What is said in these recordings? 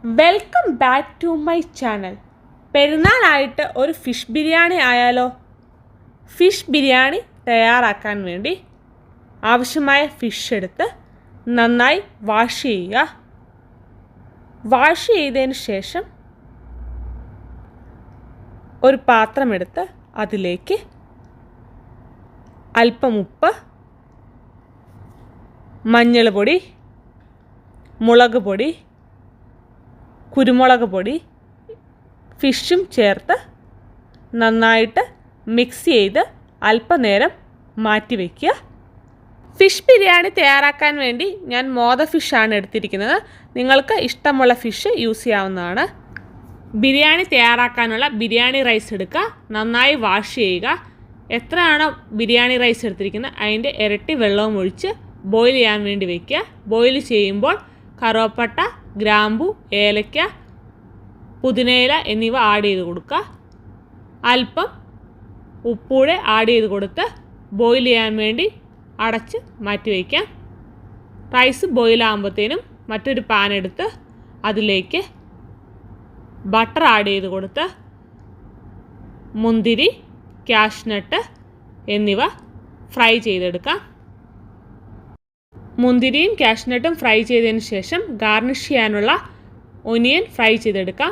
Welcome back to my channel. പെരുന്നാളായിട്ട് ഒരു fish biryani ആയാലോ? ഫിഷ് ബിരിയാണി തയ്യാറാക്കാൻ വേണ്ടി ആവശ്യമായ ഫിഷ് എടുത്ത് നന്നായി വാഷ് ചെയ്യുക. വാഷ് ചെയ്തതിന് ശേഷം ഒരു പാത്രമെടുത്ത് അതിലേക്ക് അല്പം ഉപ്പ്, മഞ്ഞൾ പൊടി, മുളക് പൊടി, കുരുമുളക് പൊടി, ഫിഷും ചേർത്ത് നന്നായിട്ട് മിക്സ് ചെയ്ത് അല്പനേരം മാറ്റി വയ്ക്കുക. ഫിഷ് ബിരിയാണി തയ്യാറാക്കാൻ വേണ്ടി ഞാൻ മോത ഫിഷാണ് എടുത്തിരിക്കുന്നത്. നിങ്ങൾക്ക് ഇഷ്ടമുള്ള ഫിഷ് യൂസ് ചെയ്യാവുന്നതാണ്. ബിരിയാണി തയ്യാറാക്കാനുള്ള ബിരിയാണി റൈസ് എടുക്കുക. നന്നായി വാഷ് ചെയ്യുക. എത്രയാണോ ബിരിയാണി റൈസ് എടുത്തിരിക്കുന്നത് അതിൻ്റെ ഇരട്ടി വെള്ളവും ഒഴിച്ച് ബോയിൽ ചെയ്യാൻ വേണ്ടി വയ്ക്കുക. ബോയിൽ ചെയ്യുമ്പോൾ കറുവപ്പട്ട, ഗ്രാമ്പു, ഏലക്ക, പുതിനയില എന്നിവ ആഡ് ചെയ്ത് കൊടുക്കുക. അല്പം ഉപ്പൂടെ ആഡ് ചെയ്ത് കൊടുത്ത് ബോയിൽ ചെയ്യാൻ വേണ്ടി അടച്ച് മാറ്റി വയ്ക്കാം. റൈസ് ബോയിലാകുമ്പോഴത്തേനും മറ്റൊരു പാൻ എടുത്ത് അതിലേക്ക് ബട്ടർ ആഡ് ചെയ്ത് കൊടുത്ത് മുന്തിരി, കാഷ്നട്ട് എന്നിവ ഫ്രൈ ചെയ്തെടുക്കാം. മുന്തിരിയും കാഷ്നട്ടും ഫ്രൈ ചെയ്തതിന് ശേഷം ഗാർണിഷ് ചെയ്യാനുള്ള ഒനിയൻ ഫ്രൈ ചെയ്തെടുക്കാം.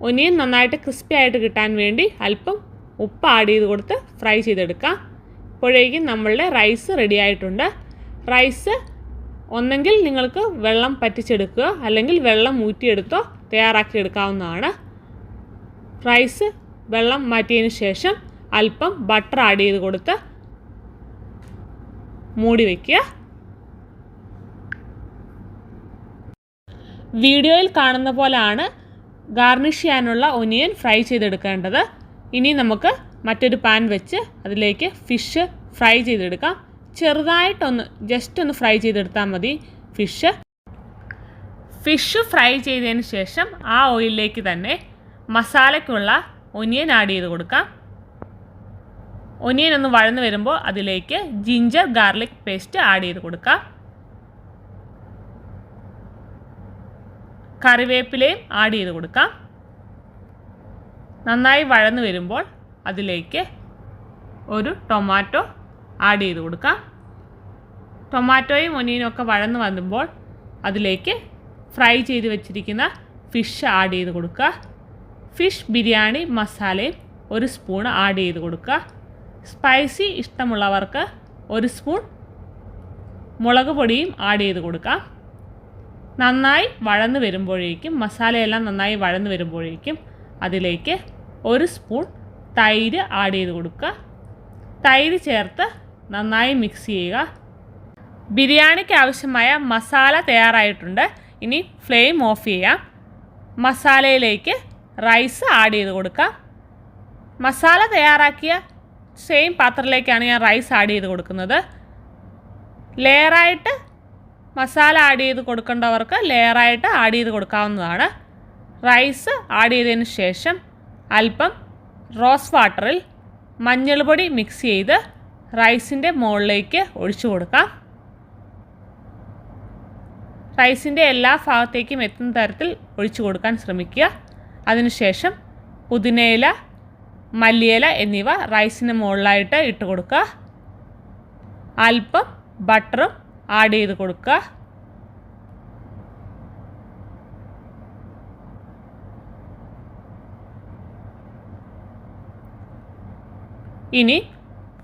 ഒനിയൻ നന്നായിട്ട് ക്രിസ്പി ആയിട്ട് കിട്ടാൻ വേണ്ടി അല്പം ഉപ്പ് ആഡ് ചെയ്ത് കൊടുത്ത് ഫ്രൈ ചെയ്തെടുക്കാം. ഇപ്പോഴേക്കും നമ്മളുടെ റൈസ് റെഡി ആയിട്ടുണ്ട്. റൈസ് ഒന്നെങ്കിൽ നിങ്ങൾക്ക് വെള്ളം പറ്റിച്ചെടുക്കുക, അല്ലെങ്കിൽ വെള്ളം ഊറ്റിയെടുത്തോ തയ്യാറാക്കി എടുക്കാവുന്നതാണ്. റൈസ് വെള്ളം മാറ്റിയതിന് ശേഷം അല്പം ബട്ടർ ആഡ് ചെയ്ത് കൊടുത്ത് മൂടി വയ്ക്കുക. വീഡിയോയിൽ കാണുന്ന പോലെയാണ് ഗാർണിഷ് ചെയ്യാനുള്ള ഒനിയൻ ഫ്രൈ ചെയ്തെടുക്കേണ്ടത്. ഇനി നമുക്ക് മറ്റൊരു പാൻ വെച്ച് അതിലേക്ക് ഫിഷ് ഫ്രൈ ചെയ്തെടുക്കാം. ചെറുതായിട്ടൊന്ന് ജസ്റ്റ് ഒന്ന് ഫ്രൈ ചെയ്തെടുത്താൽ മതി ഫിഷ് ഫ്രൈ ചെയ്തതിന് ശേഷം ആ ഓയിലിലേക്ക് തന്നെ മസാലയ്ക്കുള്ള ഒനിയൻ ആഡ് ചെയ്ത് കൊടുക്കാം. ഒനിയൻ ഒന്ന് വഴന്ന് വരുമ്പോൾ അതിലേക്ക് ജിഞ്ചർ ഗാർലിക് പേസ്റ്റ് ആഡ് ചെയ്ത് കൊടുക്കാം. കറിവേപ്പിലയും ആഡ് ചെയ്ത് കൊടുക്കാം. നന്നായി വഴന്ന് വരുമ്പോൾ അതിലേക്ക് ഒരു ടൊമാറ്റോ ആഡ് ചെയ്ത് കൊടുക്കാം. ടൊമാറ്റോയും ഒനിയനും ഒക്കെ വഴന്ന് വരുമ്പോൾ അതിലേക്ക് ഫ്രൈ ചെയ്ത് വെച്ചിരിക്കുന്ന ഫിഷ് ആഡ് ചെയ്ത് കൊടുക്കുക. ഫിഷ് ബിരിയാണി മസാലയും ഒരു സ്പൂൺ ആഡ് ചെയ്ത് കൊടുക്കുക. സ്പൈസി ഇഷ്ടമുള്ളവർക്ക് ഒരു സ്പൂൺ മുളക് പൊടിയും ആഡ് ചെയ്ത് കൊടുക്കാം. നന്നായി വഴന്ന് വരുമ്പോഴേക്കും മസാലയെല്ലാം നന്നായി വഴന്ന് വരുമ്പോഴേക്കും അതിലേക്ക് ഒരു സ്പൂൺ തൈര് ആഡ് ചെയ്ത് കൊടുക്കുക. തൈര് ചേർത്ത് നന്നായി മിക്സ് ചെയ്യുക. ബിരിയാണിക്ക് ആവശ്യമായ മസാല തയ്യാറായിട്ടുണ്ട്. ഇനി ഫ്ലെയിം ഓഫ് ചെയ്യാം. മസാലയിലേക്ക് റൈസ് ആഡ് ചെയ്ത് കൊടുക്കാം. മസാല തയ്യാറാക്കിയ സെയിം പാത്രത്തിലേക്കാണ് ഞാൻ റൈസ് ആഡ് ചെയ്ത് കൊടുക്കുന്നത്. ലെയറായിട്ട് മസാല ആഡ് ചെയ്ത് കൊടുക്കേണ്ടവർക്ക് ലെയറായിട്ട് ആഡ് ചെയ്ത് കൊടുക്കാവുന്നതാണ്. റൈസ് ആഡ് ചെയ്തതിന് ശേഷം അല്പം റോസ് വാട്ടറിൽ മഞ്ഞൾ പൊടി മിക്സ് ചെയ്ത് റൈസിൻ്റെ മുകളിലേക്ക് ഒഴിച്ചു കൊടുക്കാം. റൈസിൻ്റെ എല്ലാ ഭാഗത്തേക്കും എത്തുന്ന തരത്തിൽ ഒഴിച്ചു കൊടുക്കാൻ ശ്രമിക്കുക. അതിനുശേഷം പുതിനയില, മല്ലിയില എന്നിവ റൈസിന് മുകളിലായിട്ട് ഇട്ട് കൊടുക്കുക. അല്പം ബട്ടറും ആഡ് ചെയ്ത് കൊടുക്കുക. ഇനി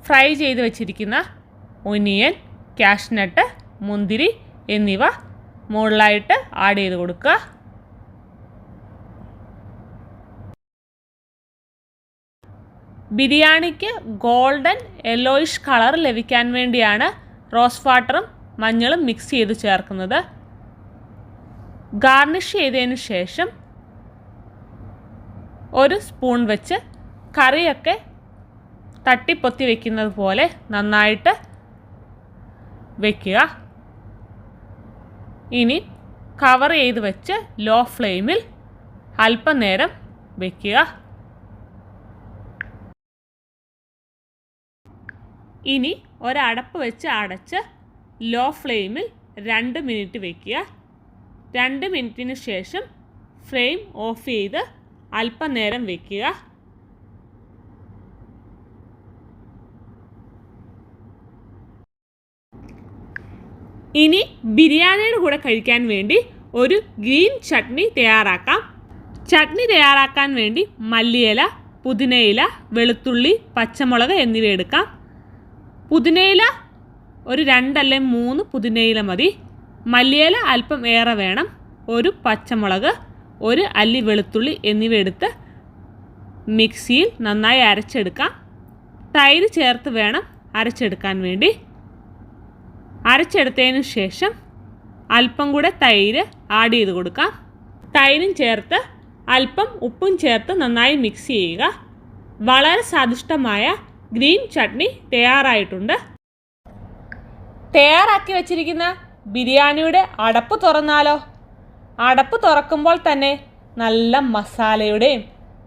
ഫ്രൈ ചെയ്ത് വെച്ചിരിക്കുന്ന ഒനിയൻ, കാഷ്നട്ട്, മുന്തിരി എന്നിവ മുകളിലായിട്ട് ആഡ് ചെയ്ത് കൊടുക്കുക. ബിരിയാണിക്ക് ഗോൾഡൻ യെല്ലോയിഷ് കളർ ലഭിക്കാൻ വേണ്ടിയാണ് റോസ് വാട്ടറും മഞ്ഞളും മിക്സ് ചെയ്ത് ചേർക്കുന്നത്. ഗാർണിഷ് ചെയ്തതിന് ശേഷം ഒരു സ്പൂൺ വെച്ച് കറിയൊക്കെ തട്ടിപ്പൊത്തി വയ്ക്കുന്നത് പോലെ നന്നായിട്ട് വയ്ക്കുക. ഇനി കവർ ചെയ്ത് വെച്ച് ലോ ഫ്ലെയിമിൽ അല്പനേരം വയ്ക്കുക. ഇനി ഒരടപ്പ് വെച്ച് അടച്ച് ലോ ഫ്ലെയിമിൽ 2 മിനിറ്റ് വയ്ക്കുക. 2 മിനിറ്റിന് ശേഷം ഫ്ലെയിം ഓഫ് ചെയ്ത് അല്പനേരം വയ്ക്കുക. ഇനി ബിരിയാണിയുടെ കൂടെ കഴിക്കാൻ വേണ്ടി ഒരു ഗ്രീൻ ചട്നി തയ്യാറാക്കാം. ചട്നി തയ്യാറാക്കാൻ വേണ്ടി മല്ലിയില, പുതിനയില, വെളുത്തുള്ളി, പച്ചമുളക് എന്നിവ എടുക്കാം. പുതിനയില ഒരു 2 അല്ലെങ്കിൽ 3 പുതിനയില മതി. മല്ലിയില അല്പം ഏറെ വേണം. ഒരു പച്ചമുളക്, ഒരു അല്ലി വെളുത്തുള്ളി എന്നിവ എടുത്ത് മിക്സിയിൽ നന്നായി അരച്ചെടുക്കാം. തൈര് ചേർത്ത് വേണം അരച്ചെടുക്കാൻ വേണ്ടി. അരച്ചെടുത്തതിന് ശേഷം അല്പം കൂടെ തൈര് ആഡ് ചെയ്ത് കൊടുക്കാം. തൈരും ചേർത്ത് അല്പം ഉപ്പും ചേർത്ത് നന്നായി മിക്സ് ചെയ്യുക. വളരെ സ്വാദിഷ്ടമായ ഗ്രീൻ ചട്നി തയ്യാറായിട്ടുണ്ട്. തയ്യാറാക്കി വച്ചിരിക്കുന്ന ബിരിയാണിയുടെ അടപ്പ് തുറന്നാലോ? അടപ്പ് തുറക്കുമ്പോൾ തന്നെ നല്ല മസാലയുടെയും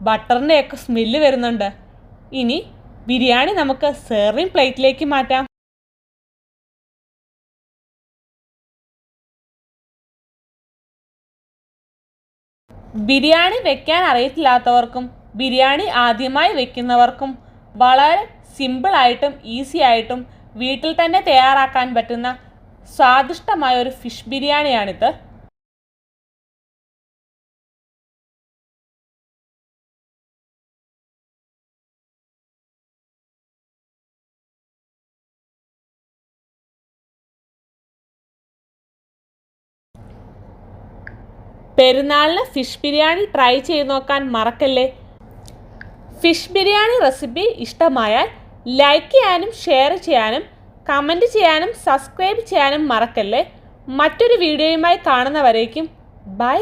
ബട്ടറിൻ്റെയൊക്കെ സ്മെല്ല് വരുന്നുണ്ട്. ഇനി ബിരിയാണി നമുക്ക് സെർവിങ് പ്ലേറ്റിലേക്ക് മാറ്റാം. ബിരിയാണി വെക്കാൻ അറിയത്തില്ലാത്തവർക്കും ബിരിയാണി ആദ്യമായി വെക്കുന്നവർക്കും വളരെ സിമ്പിളായിട്ടും ഈസി ആയിട്ടും വീട്ടിൽ തന്നെ തയ്യാറാക്കാൻ പറ്റുന്ന സ്വാദിഷ്ടമായ ഒരു ഫിഷ് ബിരിയാണിയാണിത്. പെരുന്നാളിന് ഫിഷ് ബിരിയാണി ട്രൈ ചെയ്ത് നോക്കാൻ മറക്കല്ലേ. ഫിഷ് ബിരിയാണി റെസിപ്പി ഇഷ്ടമായാൽ ലൈക്ക് ചെയ്യാനും ഷെയർ ചെയ്യാനും കമൻറ്റ് ചെയ്യാനും സബ്സ്ക്രൈബ് ചെയ്യാനും മറക്കല്ലേ. മറ്റൊരു വീഡിയോയുമായി കാണുന്നവരേക്കും ബൈ.